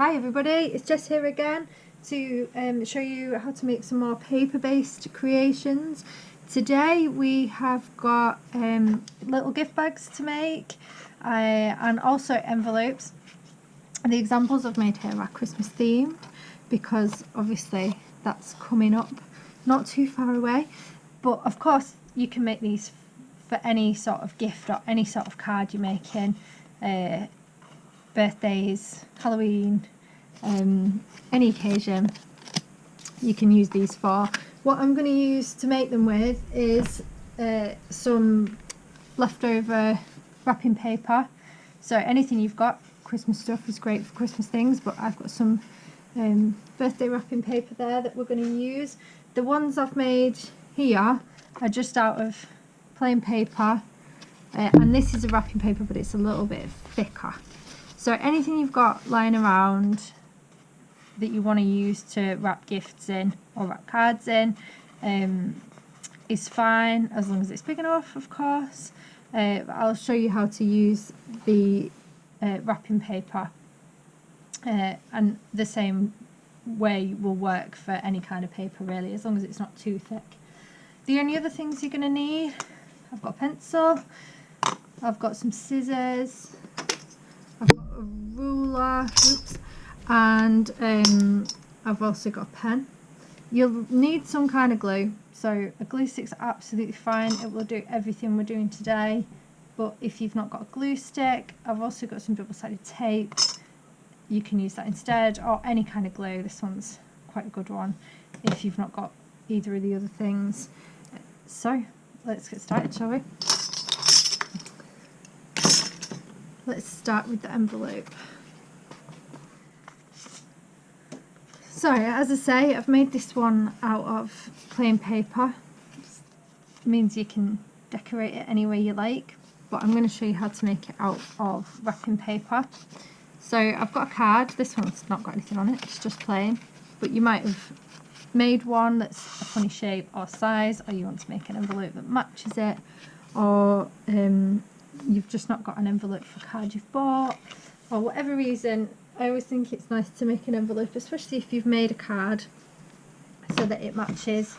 Hi everybody, it's Jess here again to show you how to make some more paper-based creations. Today we have got little gift bags to make and also envelopes. The examples I've made here are Christmas themed because obviously that's coming up not too far away, but of course you can make these for any sort of gift or any sort of card you're making. Birthdays, Halloween, any occasion you can use these for. What I'm going to use to make them with is some leftover wrapping paper. So anything you've got, Christmas stuff is great for Christmas things, but I've got some birthday wrapping paper there that we're going to use. The ones I've made here are just out of plain paper, and this is a wrapping paper but it's a little bit thicker. So anything you've got lying around that you want to use to wrap gifts in or wrap cards in is fine, as long as it's big enough, of course. I'll show you how to use the wrapping paper, and the same way will work for any kind of paper really, as long as it's not too thick. The only other things you're going to need, I've got a pencil, I've got some scissors, I've got a ruler, oops, and I've also got a pen. You'll need some kind of glue, so a glue stick's absolutely fine, it will do everything we're doing today. But if you've not got a glue stick, I've also got some double-sided tape, you can use that instead, or any kind of glue. This one's quite a good one if you've not got either of the other things. So let's get started, shall we? Let's start with the envelope. So as I say, I've made this one out of plain paper. It means you can decorate it any way you like, but I'm going to show you how to make it out of wrapping paper. So I've got a card. This one's not got anything on it, it's just plain, but you might have made one that's a funny shape or size, or you want to make an envelope that matches it, or you've just not got an envelope for a card you've bought, or whatever reason. I always think it's nice to make an envelope, especially if you've made a card, so that it matches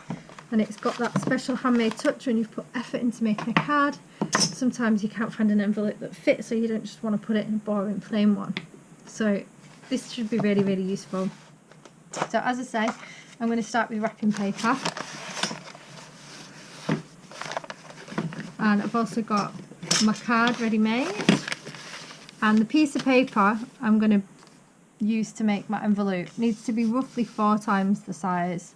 and it's got that special handmade touch when you've put effort into making a card. Sometimes you can't find an envelope that fits, so you don't just want to put it in a boring plain one. So this should be really, really useful. So as I say, I'm going to start with wrapping paper, and I've also got my card ready made, and the piece of paper I'm going to use to make my envelope needs to be roughly 4 times the size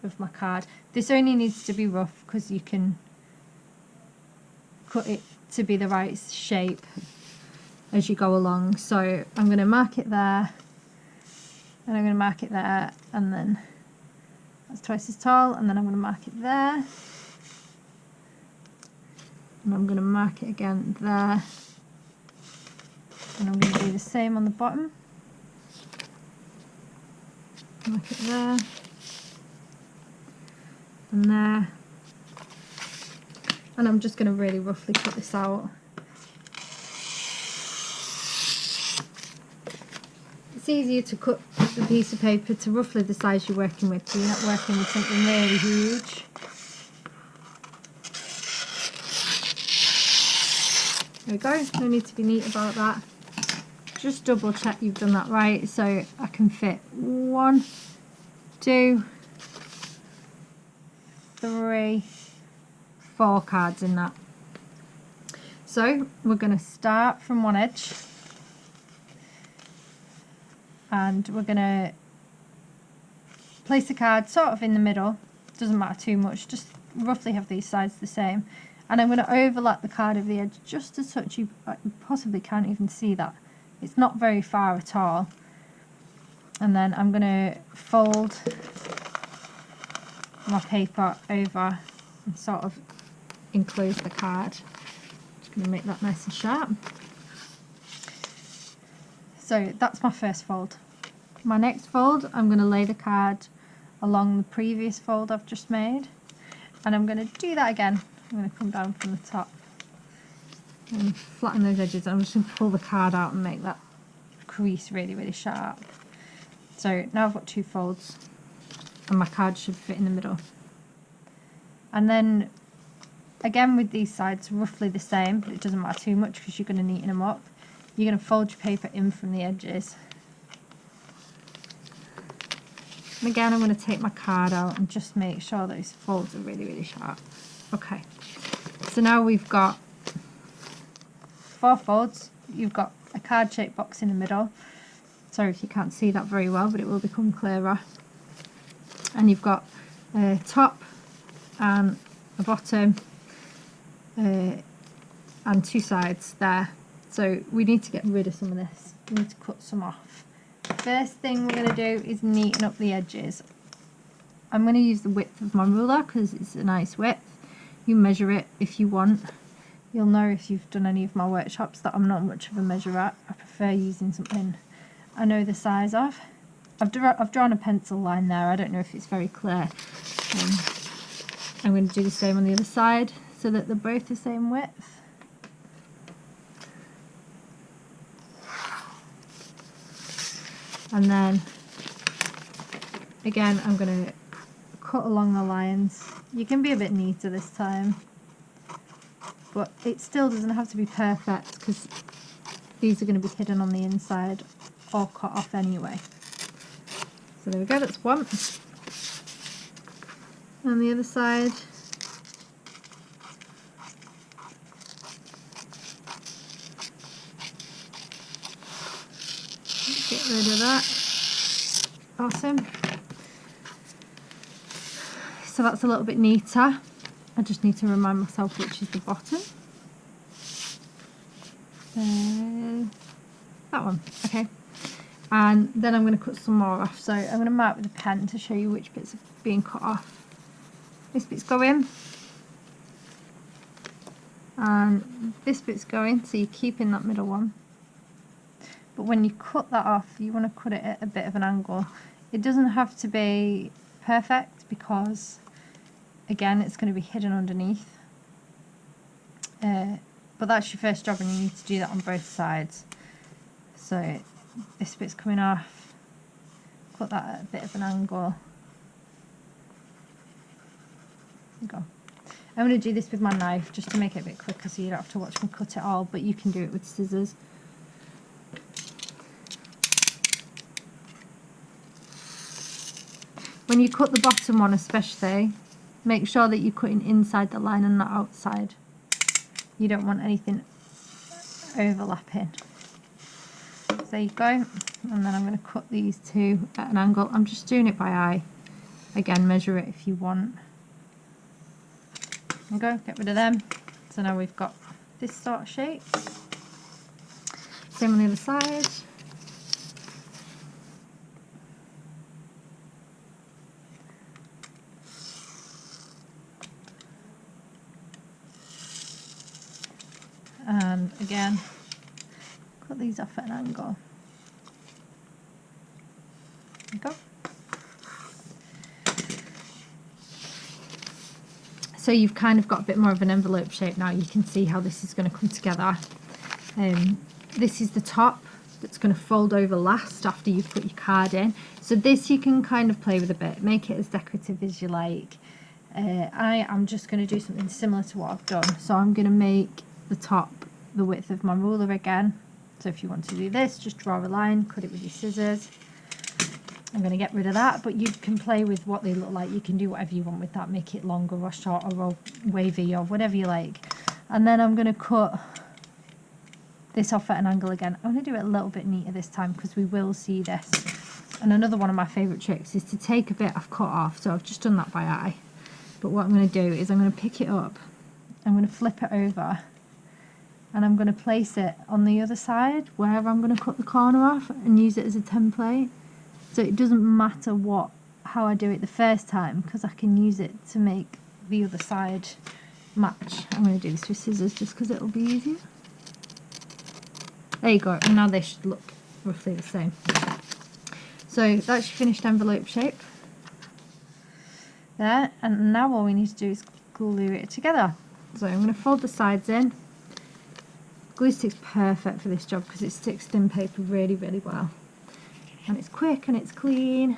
of my card. This only needs to be rough because you can cut it to be the right shape as you go along. So I'm going to mark it there, and I'm going to mark it there, and then that's twice as tall, and then I'm going to mark it there, and I'm going to mark it again there, and I'm going to do the same on the bottom. Mark it there and there, and I'm just going to really roughly cut this out. It's easier to cut the piece of paper to roughly the size you're working with, so you're not working with something really huge. There we go, no need to be neat about that. Just double check you've done that right, so I can fit 1, 2, 3, 4 cards in that. So we're going to start from one edge, and we're going to place the card sort of in the middle. Doesn't matter too much, just roughly have these sides the same, and I'm going to overlap the card over the edge just a touch. You possibly can't even see that. It's not very far at all. And then I'm going to fold my paper over and sort of enclose the card. Just going to make that nice and sharp. So that's my first fold. My next fold, I'm going to lay the card along the previous fold I've just made, and I'm going to do that again. I'm going to come down from the top and flatten those edges. I'm just going to pull the card out and make that crease really, really sharp. So now I've got 2 folds and my card should fit in the middle. And then again with these sides roughly the same, but it doesn't matter too much because you're going to neaten them up. You're going to fold your paper in from the edges. And again, I'm going to take my card out and just make sure those folds are really, really sharp. Okay, so now we've got 4 folds. You've got a card-shaped box in the middle. Sorry if you can't see that very well, but it will become clearer. And you've got a top and a bottom and 2 sides there. So we need to get rid of some of this. We need to cut some off. First thing we're going to do is neaten up the edges. I'm going to use the width of my ruler because it's a nice width. You measure it if you want. You'll know if you've done any of my workshops that I'm not much of a measurer. I prefer using something I know the size of. I've drawn a pencil line there. I don't know if it's very clear. I'm going to do the same on the other side so that they're both the same width. And then again I'm going to cut along the lines. You can be a bit neater this time, but it still doesn't have to be perfect because these are going to be hidden on the inside or cut off anyway. So there we go, that's one. On the other side, get rid of that. Awesome. So that's a little bit neater. I just need to remind myself which is the bottom. That one, okay. And then I'm going to cut some more off. So I'm going to mark with a pen to show you which bits are being cut off. This bit's going. And this bit's going, so you're keeping that middle one. But when you cut that off, you want to cut it at a bit of an angle. It doesn't have to be perfect because, again, it's going to be hidden underneath. But that's your first job and you need to do that on both sides. So this bit's coming off, cut that at a bit of an angle. There you go. I'm going to do this with my knife just to make it a bit quicker so you don't have to watch me cut it all, but you can do it with scissors. When you cut the bottom one especially, make sure that you're cutting inside the line and not outside. You don't want anything overlapping. So there you go. And then I'm going to cut these 2 at an angle. I'm just doing it by eye. Again, measure it if you want. There you go, get rid of them. So now we've got this sort of shape. Same on the other side. And again, cut these off at an angle. There you go. So you've kind of got a bit more of an envelope shape now. You can see how this is going to come together. This is the top that's going to fold over last after you've put your card in. So this you can kind of play with a bit, make it as decorative as you like. I am just going to do something similar to what I've done. So I'm going to make the top the width of my ruler again. So if you want to do this, just draw a line, cut it with your scissors. I'm going to get rid of that, but you can play with what they look like. You can do whatever you want with that, make it longer or shorter or wavy or whatever you like. And then I'm going to cut this off at an angle again. I'm going to do it a little bit neater this time because we will see this. And another one of my favourite tricks is to take a bit I've cut off. So I've just done that by eye. But what I'm going to do is I'm going to pick it up, I'm going to flip it over, and I'm going to place it on the other side where I'm going to cut the corner off and use it as a template. So it doesn't matter how I do it the first time because I can use it to make the other side match. I'm going to do this with scissors just because it'll be easier. There you go, and now they should look roughly the same. So that's your finished envelope shape. There, and now all we need to do is glue it together. So I'm going to fold the sides in. Glue stick's perfect for this job because it sticks thin paper really, really well. and it's quick and it's clean.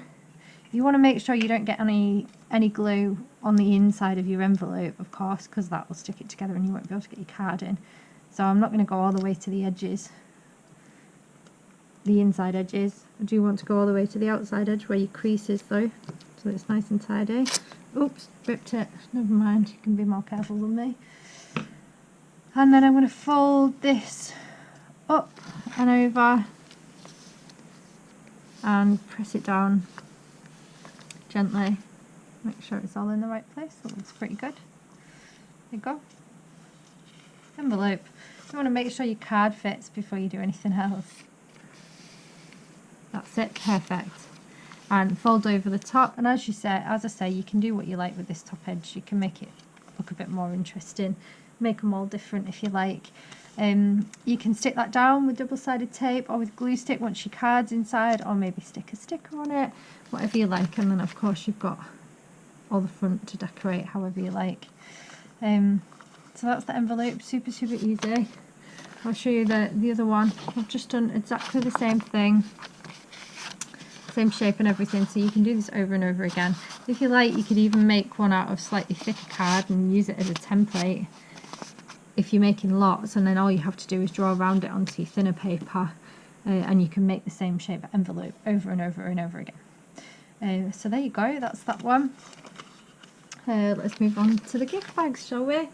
You want to make sure you don't get any glue on the inside of your envelope, of course, because that will stick it together and you won't be able to get your card in. So I'm not going to go all the way to the edges, the inside edges. I do want to go all the way to the outside edge where your crease is though, so it's nice and tidy. Oops, ripped it. Never mind, you can be more careful than me. And then I'm going to fold this up and over and press it down gently. Make sure it's all in the right place. That looks pretty good. There you go. Envelope. You want to make sure your card fits before you do anything else. That's it, perfect. And fold over the top, and as I say, you can do what you like with this top edge. You can make it look a bit more interesting, make them all different if you like. You can stick that down with double-sided tape or with glue stick once your card's inside, or maybe stick a sticker on it, whatever you like. And then of course you've got all the front to decorate however you like. So that's the envelope, super easy. I'll show you the other one. I've just done exactly the same thing, same shape and everything, so you can do this over and over again. If you like, you could even make one out of slightly thicker card and use it as a template if you're making lots, and then all you have to do is draw around it onto your thinner paper, and you can make the same shape envelope over and over and over again. So there you go, that's that one. Let's move on to the gift bags, shall we?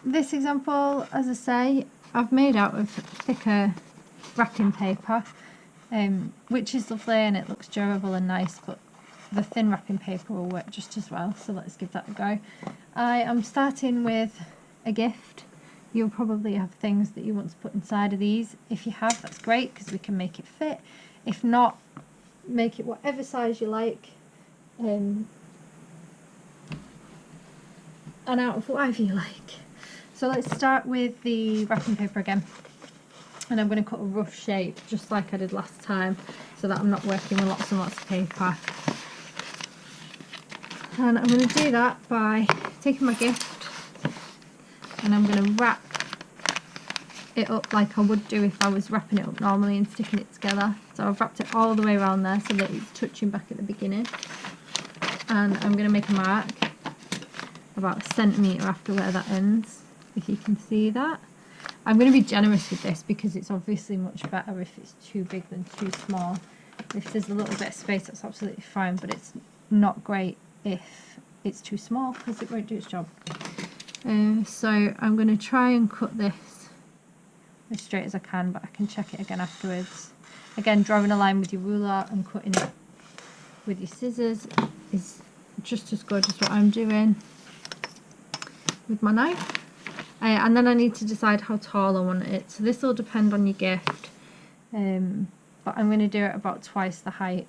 This example, as I say, I've made out of thicker wrapping paper, which is lovely and it looks durable and nice, but the thin wrapping paper will work just as well, so let's give that a go. I am starting with a gift. You'll probably have things that you want to put inside of these. If you have, that's great because we can make it fit. If not, make it whatever size you like, and out of whatever you like. So let's start with the wrapping paper again, and I'm going to cut a rough shape just like I did last time so that I'm not working with lots and lots of paper. And I'm going to do that by taking my gift and I'm going to wrap it up like I would do if I was wrapping it up normally and sticking it together. So I've wrapped it all the way around there so that it's touching back at the beginning, and I'm going to make a mark about 1 centimetre after where that ends, if you can see that. I'm going to be generous with this because it's obviously much better if it's too big than too small. If there's a little bit of space, that's absolutely fine, but it's not great if it's too small because it won't do its job. So I'm going to try and cut this as straight as I can, but I can check it again afterwards. Again, drawing a line with your ruler and cutting it with your scissors is just as good as what I'm doing with my knife. And then I need to decide how tall I want it. So this will depend on your gift, but I'm going to do it about twice the height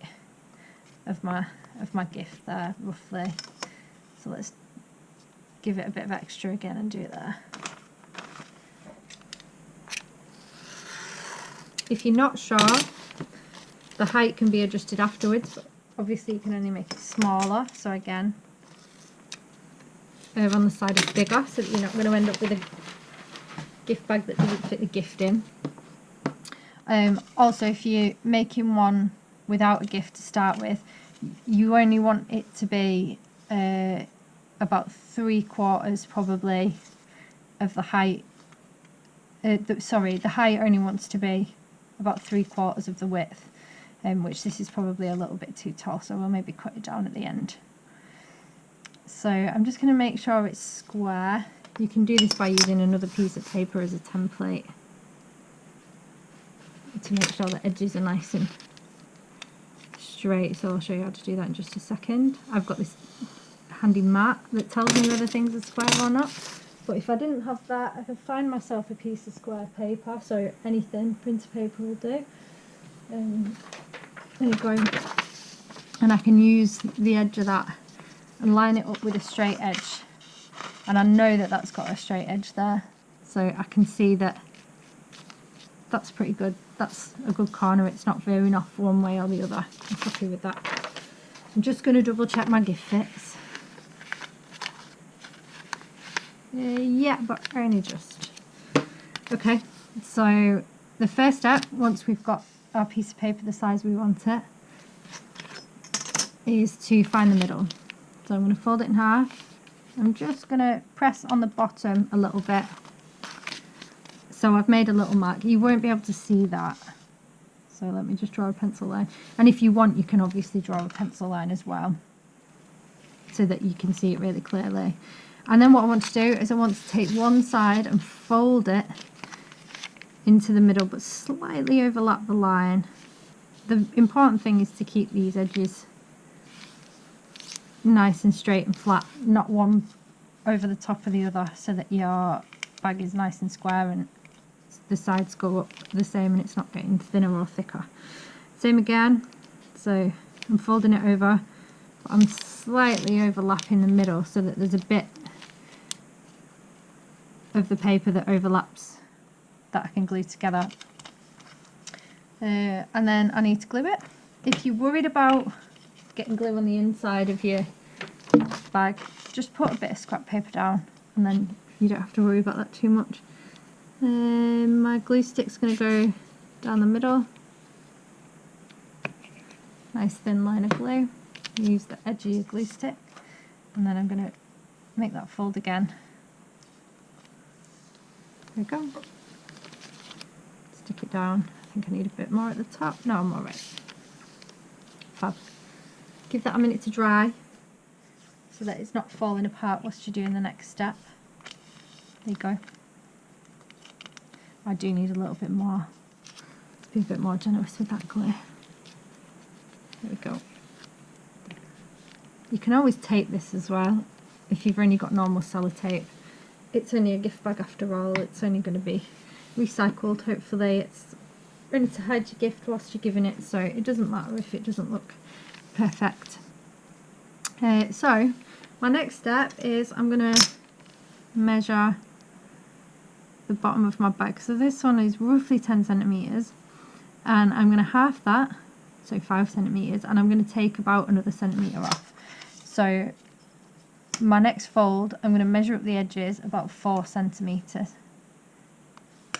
of my gift there, roughly. So let's give it a bit of extra again and do it there. If you're not sure, the height can be adjusted afterwards, but obviously you can only make it smaller. So again, on the side is bigger so that you're not going to end up with a gift bag that doesn't fit the gift in. Also, if you're making one without a gift to start with, you only want it to be about 3/4 probably of the height. The height only wants to be about 3/4 of the width, which this is probably a little bit too tall, so we'll maybe cut it down at the end. So I'm just going to make sure it's square. You can do this by using another piece of paper as a template to make sure the edges are nice and straight, so I'll show you how to do that in just a second. I've got this handy mat that tells me whether things are square or not, but if I didn't have that, I could find myself a piece of square paper, so anything, printer paper will do. There you go. And I can use the edge of that and line it up with a straight edge, and I know that that's got a straight edge there, so I can see that that's pretty good. That's a good corner, it's not veering off one way or the other. I'm happy with that. I'm just going to double check my gift fits. Yeah, but only just. Okay, so the first step, once we've got our piece of paper the size we want it is to find the middle. So I'm going to fold it in half. I'm just going to press on the bottom a little bit. So I've made a little mark. You won't be able to see that. So let me just draw a pencil line. And if you want, you can obviously draw a pencil line as well, so that you can see it really clearly. And then what I want to do is I want to take one side and fold it into the middle, but slightly overlap the line. The important thing is to keep these edges nice and straight and flat, not one over the top of the other, so that your bag is nice and square and the sides go up the same and it's not getting thinner or thicker. Same again, so I'm folding it over, but I'm slightly overlapping the middle so that there's a bit of the paper that overlaps that I can glue together. And then I need to glue it. If you're worried about getting glue on the inside of your bag, just put a bit of scrap paper down and then you don't have to worry about that too much. My glue stick's going to go down the middle. Nice thin line of glue. Use the edge of your glue stick, and then I'm going to make that fold again. There we go. Stick it down. I think I need a bit more at the top. No, I'm alright. Fab. Give that a minute to dry so that it's not falling apart whilst you're doing the next step. There you go. I do need a little bit more. Let's be a bit more generous with that glue. There we go. You can always tape this as well if you've only got normal sellotape. It's only a gift bag after all. It's only going to be recycled. Hopefully it's only to hide your gift whilst you're giving it, so it doesn't matter if it doesn't look perfect. So my next step is I'm going to measure the bottom of my bag. So this one is roughly 10 centimeters, and I'm going to half that, so 5 centimeters, and I'm going to take about another centimeter off. So my next fold, I'm going to measure up the edges about 4 centimeters.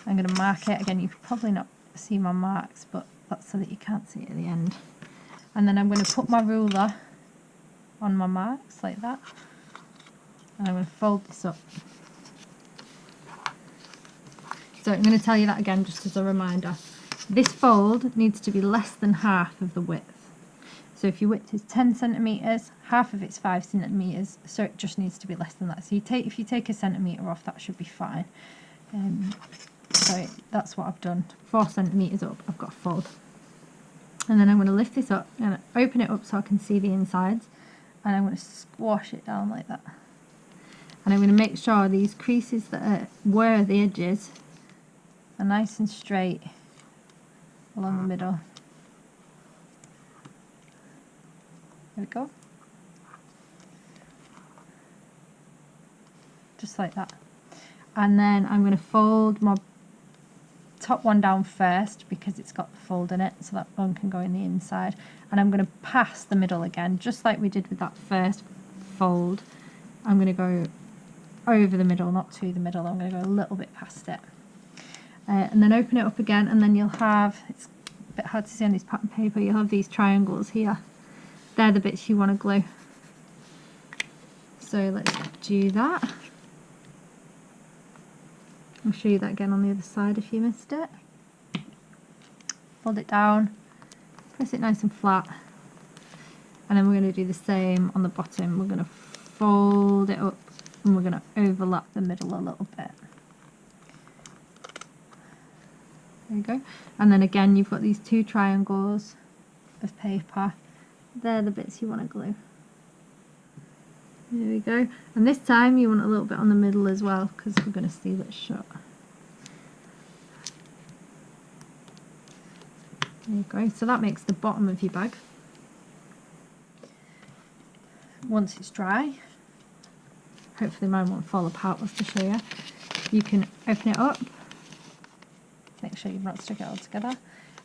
I'm going to mark it again. You can probably not see my marks, but that's so that you can't see it at the end. And then I'm going to put my ruler on my marks like that, and I'm going to fold this up. So I'm going to tell you that again just as a reminder. This fold needs to be less than half of the width. So if your width is 10 centimeters, half of it's 5 centimeters, so it just needs to be less than that. So if you take a centimeter off, that should be fine. So that's what I've done. 4 centimeters up, I've got a fold. And then I'm going to lift this up and open it up so I can see the insides, and I'm going to squash it down like that. And I'm going to make sure these creases that were the edges are nice and straight along the middle. There we go. Just like that. And then I'm going to fold my top one down first because it's got the fold in it, so that one can go in the inside. And I'm going to pass the middle again, just like we did with that first fold. I'm going to go over the middle, not to the middle. I'm going to go a little bit past it. And then open it up again, and then you'll have, it's a bit hard to see on this pattern paper, you'll have these triangles here. They're the bits you want to glue. So let's do that. I'll show you that again on the other side if you missed it. Fold it down, press it nice and flat, and then we're going to do the same on the bottom. We're going to fold it up and we're going to overlap the middle a little bit. There you go. And then again, you've got these two triangles of paper. They're the bits you want to glue. There we go. And this time you want a little bit on the middle as well, because we're going to seal it shut. There you go. So that makes the bottom of your bag. Once it's dry, hopefully mine won't fall apart whilst I show you. You can open it up. Make sure you've not stuck it all together,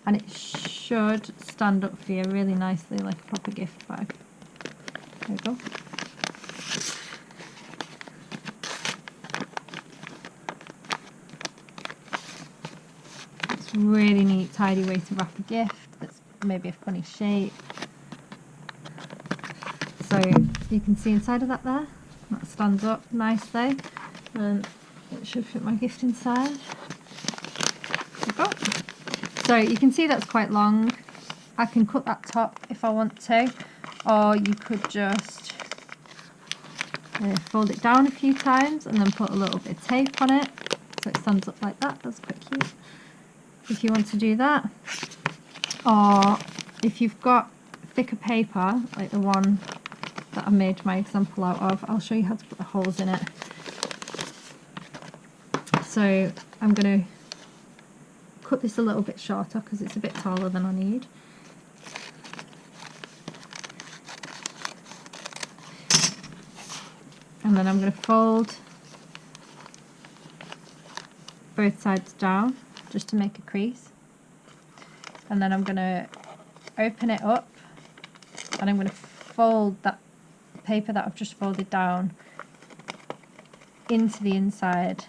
and it should stand up for you really nicely like a proper gift bag. There we go. Let's Really neat, tidy way to wrap a gift that's maybe a funny shape. So you can see inside of that there, that stands up nicely, and it should fit my gift inside. So you can see that's quite long. I can cut that top if I want to, or you could just fold it down a few times and then put a little bit of tape on it so it stands up like that. That's quite cute if you want to do that. Or if you've got thicker paper like the one that I made my example out of, I'll show you how to put the holes in it. So I'm going to cut this a little bit shorter because it's a bit taller than I need. And then I'm going to fold both sides down just to make a crease. And then I'm going to open it up and I'm going to fold that paper that I've just folded down into the inside.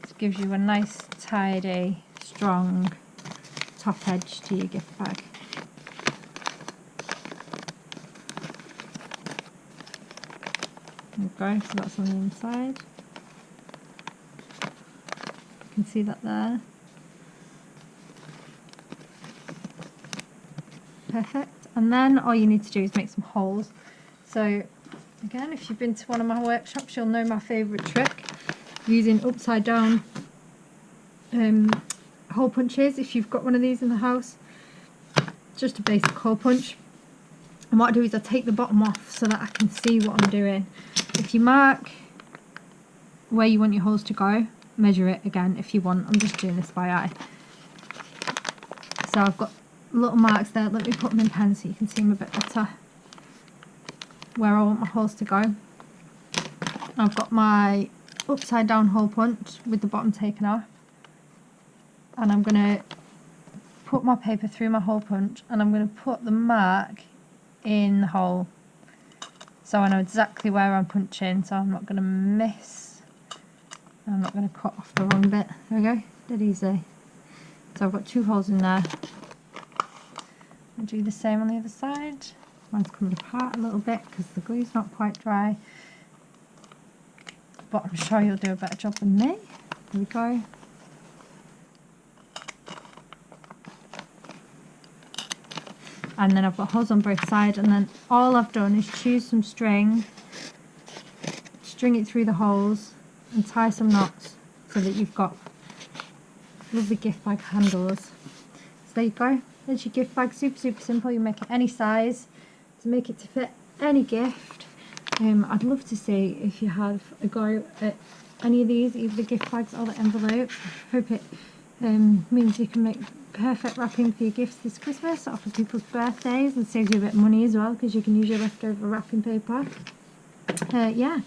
It gives you a nice, tidy, strong top edge to your gift bag. Okay, so that's on the inside. You can see that there. Perfect. And then all you need to do is make some holes. So again, if you've been to one of my workshops, you'll know my favourite trick, using upside down hole punches. If you've got one of these in the house, just a basic hole punch. And what I do is I take the bottom off so that I can see what I'm doing. If you mark where you want your holes to go, measure it again if you want. I'm just doing this by eye. So I've got little marks there. Let me put them in pen so you can see them a bit better, where I want my holes to go. I've got my upside down hole punch with the bottom taken off, and I'm going to put my paper through my hole punch and I'm going to put the mark in the hole so I know exactly where I'm punching, so I'm not going to miss. I'm not going to cut off the wrong bit. There we go, dead easy. So I've got 2 holes in there. I'll do the same on the other side. Mine's coming apart a little bit because the glue's not quite dry, but I'm sure you'll do a better job than me. There we go. And then I've got holes on both sides, and then all I've done is choose some string, string it through the holes and tie some knots so that you've got lovely gift bag handles. So there you go, there's your gift bag. Super simple. You make it any size to make it to fit any gift. I'd love to see if you have a go at any of these, either the gift bags or the envelope. I hope it means you can make perfect wrapping for your gifts this Christmas or for people's birthdays, and saves you a bit of money as well because you can use your leftover wrapping paper. Yeah,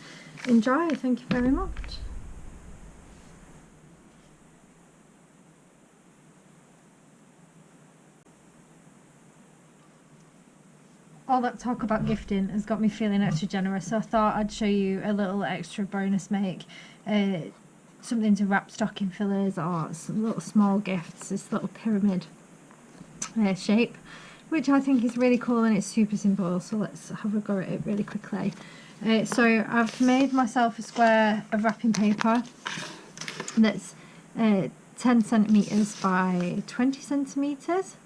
enjoy. Thank you very much. All that talk about gifting has got me feeling extra generous, so I thought I'd show you a little extra bonus make. Something to wrap stocking fillers or some little small gifts, this little pyramid shape, which I think is really cool, and it's super simple. So let's have a go at it really quickly. So I've made myself a square of wrapping paper that's 10 centimetres by 20 centimetres,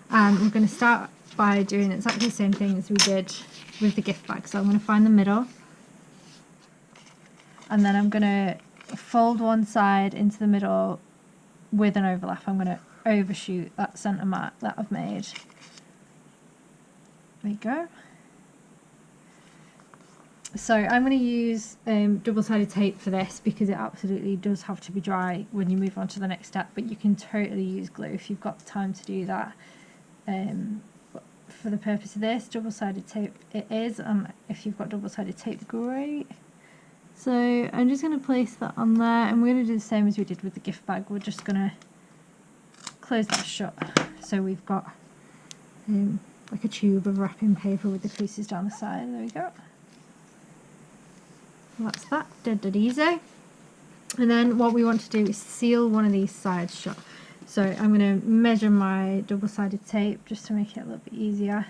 and we're going to start by doing exactly the same thing as we did with the gift bag. So I'm going to find the middle, and then I'm going to fold one side into the middle with an overlap. I'm going to overshoot that centre mark that I've made. There you go. So I'm going to use double-sided tape for this because it absolutely does have to be dry when you move on to the next step, but you can totally use glue if you've got the time to do that. But for the purpose of this, double-sided tape it is, and if you've got double-sided tape, great. So I'm just going to place that on there, and we're going to do the same as we did with the gift bag. We're just going to close that shut, so we've got like a tube of wrapping paper with the creases down the side. There we go. That's that, dead easy. And then what we want to do is seal one of these sides shut. So I'm going to measure my double-sided tape just to make it a little bit easier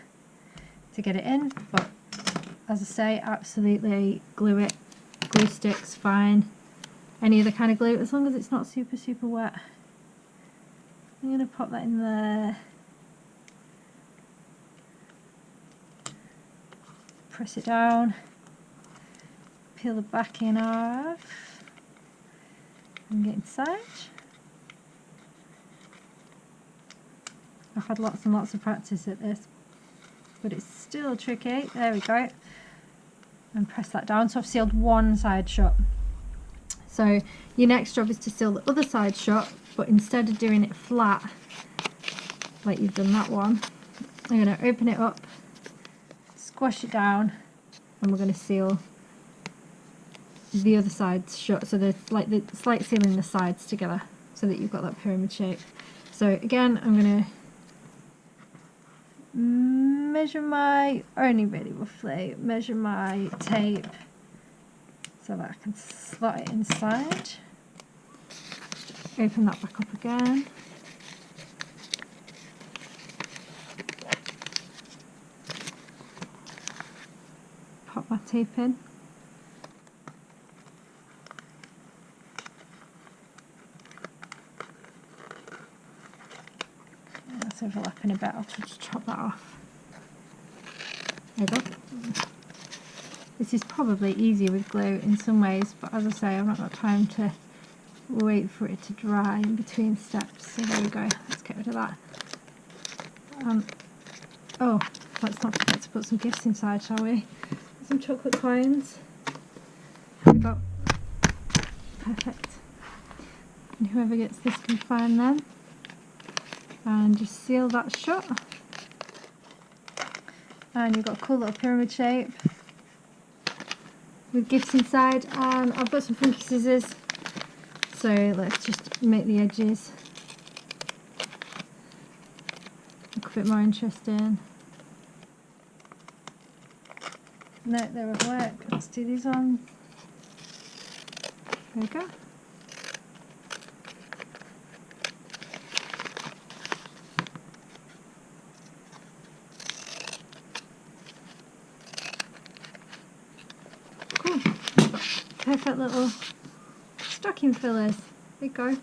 to get it in, but as I say, absolutely glue it. Glue sticks, fine. Any other kind of glue, as long as it's not super wet. I'm going to pop that in there. Press it down. Peel the backing off. And get inside. I've had lots and lots of practice at this, but it's still tricky. There we go. And press that down. So I've sealed one side shut. So your next job is to seal the other side shut, but instead of doing it flat, like you've done that one, I'm going to open it up, squash it down, and we're going to seal the other side shut. So there's like it's like sealing the sides together so that you've got that pyramid shape. So again, I'm going to measure my, only really roughly, measure my tape so that I can slot it inside. Open that back up again. Pop my tape in. That's overlapping a bit, I'll just chop that off. There you go. This is probably easier with glue in some ways, but as I say, I've not got time to wait for it to dry in between steps. So there we go, let's get rid of that. Oh, let's not forget to put some gifts inside, shall we? Some chocolate coins. There we go. Perfect. And whoever gets this can find them. And just seal that shut. And you've got a cool little pyramid shape with gifts inside. And I've got some funky scissors, so let's just make the edges look a bit more interesting. No, they won't work. Let's do these on. There we go. Cool. Perfect little stocking fillers. There you go.